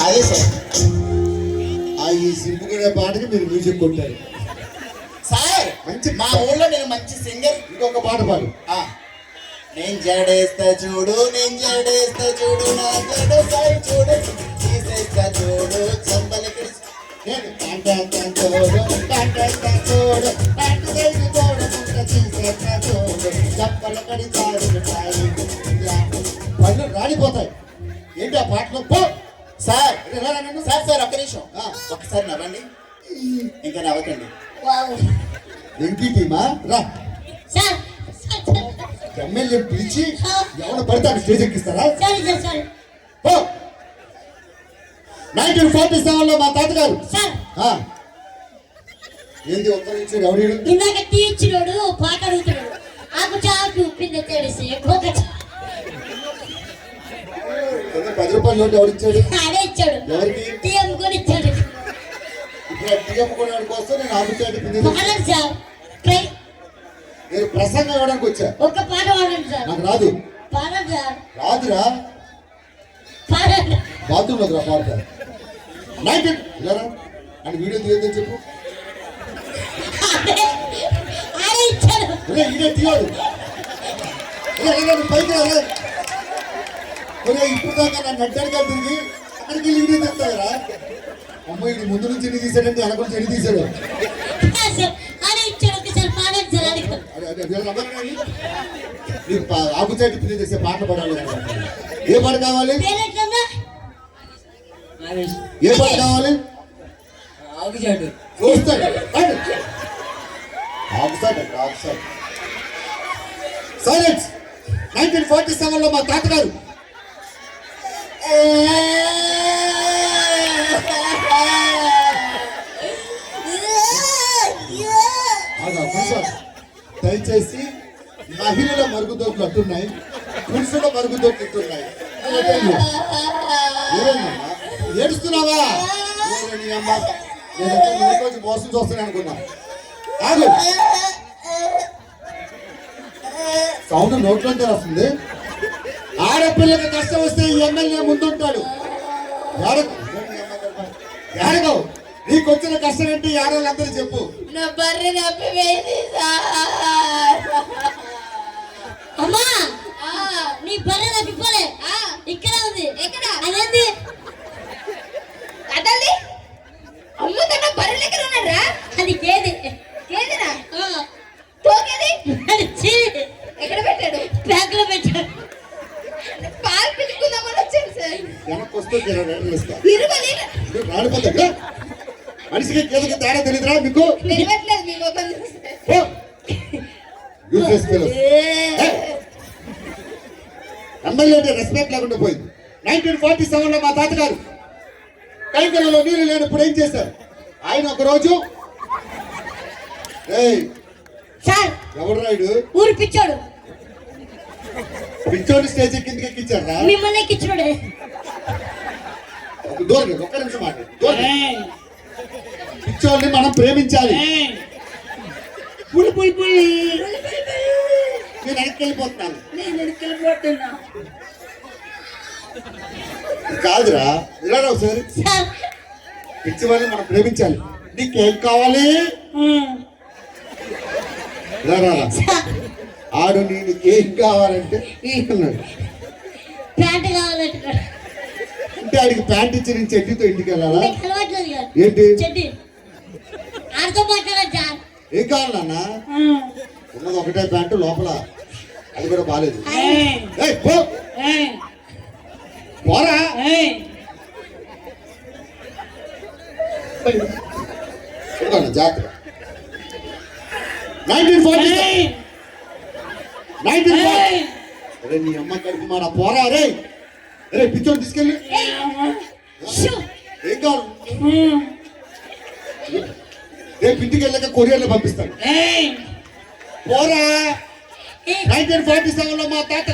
అదే సార్. ఈ సింపుల్ పాటకి మీరు మ్యూజిక్ కొట్టారు సార్. మంచి మా ఊళ్ళో నేను మంచి సింగర్. ఇంకొక పాట పాడు. నేను జడేస్తా చూడు, నేను జడేస్తా చూడు, నా జడ సాయి చూడు, తీసేస్తా చూడు చంబలకి. నేను చూడు పళ్ళు రాలిపోతాయి. ఏంటి ఆ పాటలో పో సార్. సార్ సార్ ఒక్క నిమిషం, ఒక్కసారి నవ్వండి, ఇంకా నవ్వకండి. వెంకీ టీమా రా. ఎమ్మెల్యే పిలిచి ఎవరు పడితే అక్కడ స్టేజ్ ఎక్కిస్తారా? 1947 లో మా తాతగారు ఏంది ఉత్తరించాడు? ఎవరు ఇందాక టీ ఇచ్చినోడు పాట అడుగుతున్నాడు. ఆకు చాకు పిండి తేడిసి 10 రూపాయల నోటు ఎవరు ఇచ్చాడు? అదే ఇచ్చాడు. ఎవరికి? టీ అమ్ముకొని ఇచ్చాడు. ఇప్పుడు టీ అమ్ముకోవడానికి కోసం నేను ఆపుచాడు. నేను ప్రసంగం ఇవ్వడానికి వచ్చా. ఒక్క పాట పాడండి సార్. నాకు రాదు. పాడండి సార్. రాదురా, పాడండి. బాత్రూమ్ లో పాడతా. 19 ఇలా అని వీడియో తీయొద్దని చెప్పు. ఇదే తీయాడు పైకి రాలే. ఇప్పుడు దాకా నన్ను అడ్డానికి తిరిగి అక్కడికి వెళ్ళి వీడియో తీస్తారా? అమ్మ ఇది ముందు నుంచి ఎన్ని తీసాడంటే వెనక నుంచి ఎన్ని తీసాడు. ఆకుచాటి పిల్లలు చేసే పాటలు పడాలి. ఏ పాట కావాలి? ఏ పాట కావాలి? చూస్తాడు సైలెన్స్. 1947 లో మా తాతగారు దయచేసి మహిళల మరుగుదొడ్లు అట్టున్నాయి, పురుషుల మరుగుదొడ్లు ఇట్టున్నాయి. ఏడుస్తున్నావా? రోజు మోసం చూస్తాను అనుకున్నా. సౌండ్ నోట్లోంటే వస్తుంది. ఆడపిల్లకి కష్టం వస్తే ఈ ఎమ్మెల్యే ముందుంటాడు. ఏడగవు, నీకు వచ్చిన కష్టం ఏంటి? ఆడవాళ్ళందరూ చెప్పు. అమ్మా నీ బర్రె తప్పిపోలే, ఇక్కడ ఉంది. ఎక్కడ? అదేంది అదండి అమ్ముతున్న బర్రెలు ఎక్కడ ఉన్నారా? అది కేది. కేదినా? తోకేది ఎక్కడ పెట్టాడు? బ్యాగ్ లో పెట్టాడు. పాలు పిలుచుకుందామని వచ్చాను సార్. వెనక్కి వస్తే మనిషికి కేదకి తేడా తెలియదురా మీకు? తెలియట్లేదు మీ ముఖం. ఎమ్మెల్యే అంటే రెస్పెక్ట్ లేకుండా పోయింది. 1947 లో మా తాతగారు కైకలలో నీళ్లు లేనప్పుడు ఏం చేశారు? ఆయన ఒక రోజు ఎవడు రాయుడు ఊరు పిచ్చోడు పిచ్చోడు స్టేజ్ కిందకి ఎక్కించారా? మిమ్మల్ని ఎక్కించుడే. దూరం ఒక్క నిమిషం మాట. పిచ్చోడిని మనం ప్రేమించాలి. నేను వెనక్కెళ్ళిపోతున్నాను. కాదురా, ఇలా రావు సార్. పిచ్చి వాళ్ళని మనం ప్రేమించాలి. నీకేం కావాలి? ఆడు నీకేం కావాలంటే ప్యాంట్ కావాలంటే అంటే ఆడికి ప్యాంట్ ఇచ్చి నేను చెడ్డీతో ఇంటికి వెళ్ళాలా? ఏంటి ఏం కావాలి నాన్న? ఉన్నది ఒకటే ప్యాంటు, లోపల అది కూడా బాగాలేదు. పోరా జాగ్రత్త. 1940 నీ అమ్మ కడుపు మాట పోరా. రే రే పిచ్చోని తీసుకెళ్ళి ఏం కావాలి? రేపు ఇంటికి వెళ్ళాక కొరియర్లో పంపిస్తాను. పోరా. 1947 లో మా తాత